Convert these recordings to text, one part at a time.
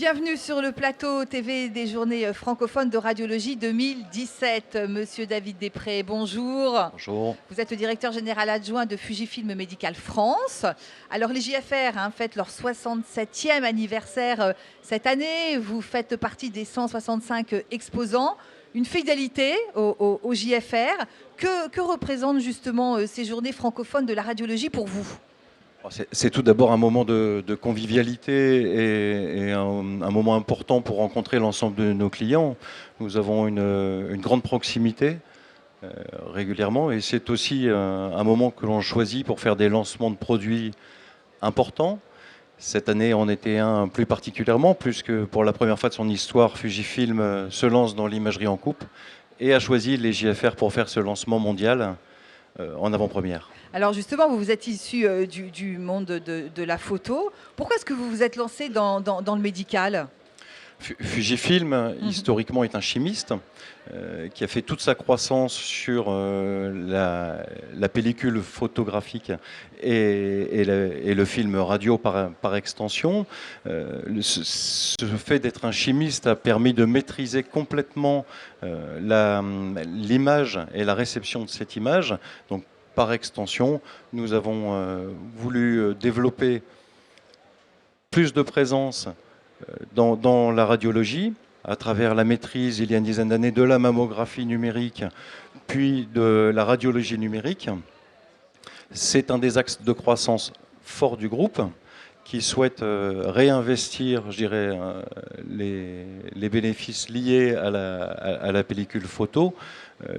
Bienvenue sur le plateau TV des Journées francophones de radiologie 2017. Monsieur David Després, bonjour. Bonjour. Vous êtes le directeur général adjoint de Fujifilm Medical France. Alors les JFR fêtent leur 67e anniversaire cette année. Vous faites partie des 165 exposants. Une fidélité au JFR. Que représentent justement ces journées francophones de la radiologie pour vous ? C'est tout d'abord un moment de convivialité et un moment important pour rencontrer l'ensemble de nos clients. Nous avons une grande proximité régulièrement et c'est aussi un moment que l'on choisit pour faire des lancements de produits importants. Cette année en était un plus particulièrement, puisque pour la première fois de son histoire, Fujifilm se lance dans l'imagerie en coupe et a choisi les JFR pour faire ce lancement mondial en avant-première. Alors justement, vous êtes issu du monde de la photo. Pourquoi est-ce que vous vous êtes lancé dans le médical ? Fujifilm, historiquement, est un chimiste qui a fait toute sa croissance sur la pellicule photographique et le film radio par extension. Ce fait d'être un chimiste a permis de maîtriser complètement l'image et la réception de cette image. Donc, par extension, nous avons voulu développer plus de présence dans la radiologie, à travers la maîtrise, il y a une dizaine d'années, de la mammographie numérique, puis de la radiologie numérique. C'est un des axes de croissance forts du groupe, qui souhaite réinvestir, je dirais, les bénéfices liés à la pellicule photo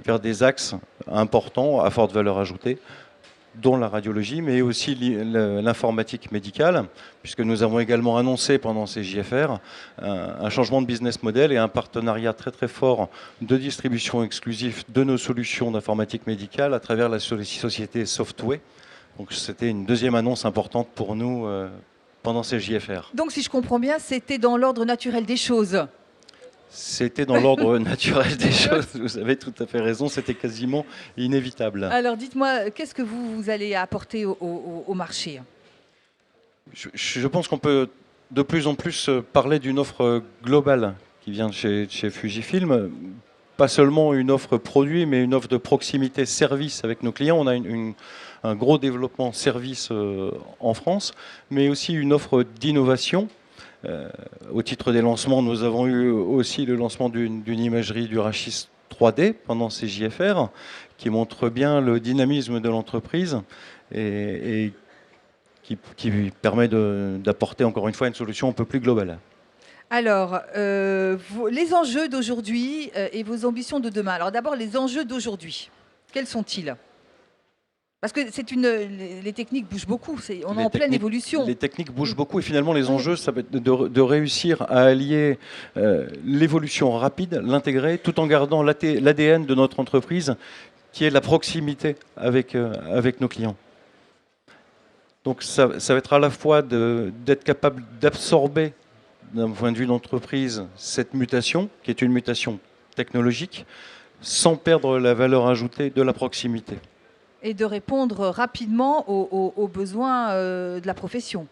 vers des axes importants à forte valeur ajoutée, dont la radiologie, mais aussi l'informatique médicale, puisque nous avons également annoncé pendant ces JFR un changement de business model et un partenariat très très fort de distribution exclusive de nos solutions d'informatique médicale à travers la société Softway. Donc c'était une deuxième annonce importante pour nous pendant ces JFR. Donc si je comprends bien, c'était dans l'ordre naturel des choses. C'était dans l'ordre naturel des choses, vous avez tout à fait raison, c'était quasiment inévitable. Alors dites-moi, qu'est-ce que vous allez apporter au marché ? Je pense qu'on peut de plus en plus parler d'une offre globale qui vient de chez Fujifilm. Pas seulement une offre produit, mais une offre de proximité service avec nos clients. On a un gros développement service en France, mais aussi une offre d'innovation. Au titre des lancements, nous avons eu aussi le lancement d'une imagerie du rachis 3D pendant ces JFR, qui montre bien le dynamisme de l'entreprise et qui permet d'apporter encore une fois une solution un peu plus globale. Alors, les enjeux d'aujourd'hui et vos ambitions de demain. Alors d'abord, les enjeux d'aujourd'hui, quels sont-ils ? Parce que les techniques bougent beaucoup, on est en pleine évolution. Les techniques bougent beaucoup et finalement les enjeux, ça va être de réussir à allier l'évolution rapide, l'intégrer, tout en gardant l'ADN de notre entreprise, qui est la proximité avec nos clients. Donc ça va être à la fois d'être capable d'absorber, d'un point de vue d'entreprise, cette mutation, qui est une mutation technologique, sans perdre la valeur ajoutée de la proximité. Et de répondre rapidement aux besoins de la profession.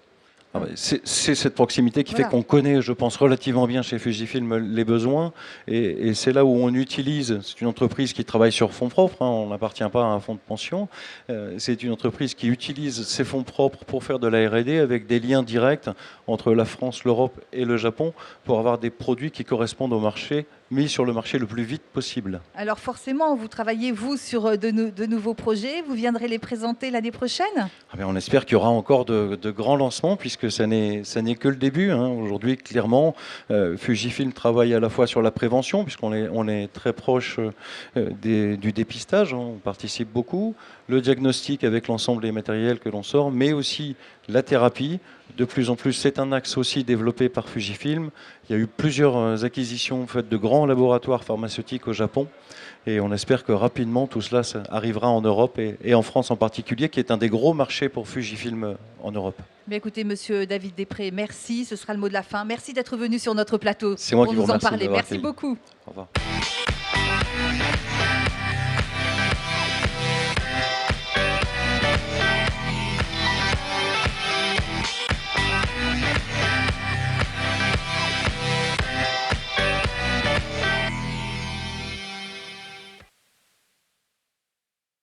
C'est cette proximité qui fait qu'on connaît, je pense, relativement bien chez Fujifilm les besoins. Et c'est là où on utilise, c'est une entreprise qui travaille sur fonds propres, on n'appartient pas à un fonds de pension. C'est une entreprise qui utilise ses fonds propres pour faire de la R&D avec des liens directs entre la France, l'Europe et le Japon pour avoir des produits qui correspondent au marché, mis sur le marché le plus vite possible. Alors forcément, vous travaillez, vous, sur de nouveaux projets. Vous viendrez les présenter l'année prochaine ? On espère qu'il y aura encore de grands lancements, puisque ça n'est que le début. Aujourd'hui, clairement, Fujifilm travaille à la fois sur la prévention, puisqu'on est très proche du dépistage, on participe beaucoup, le diagnostic avec l'ensemble des matériels que l'on sort, mais aussi la thérapie. De plus en plus, c'est un axe aussi développé par Fujifilm. Il y a eu plusieurs acquisitions faites de grands laboratoires pharmaceutiques au Japon. Et on espère que rapidement, tout cela arrivera en Europe et en France en particulier, qui est un des gros marchés pour Fujifilm en Europe. Mais écoutez, monsieur David Després, merci. Ce sera le mot de la fin. Merci d'être venu sur notre plateau pour nous en parler. Merci beaucoup. Au revoir.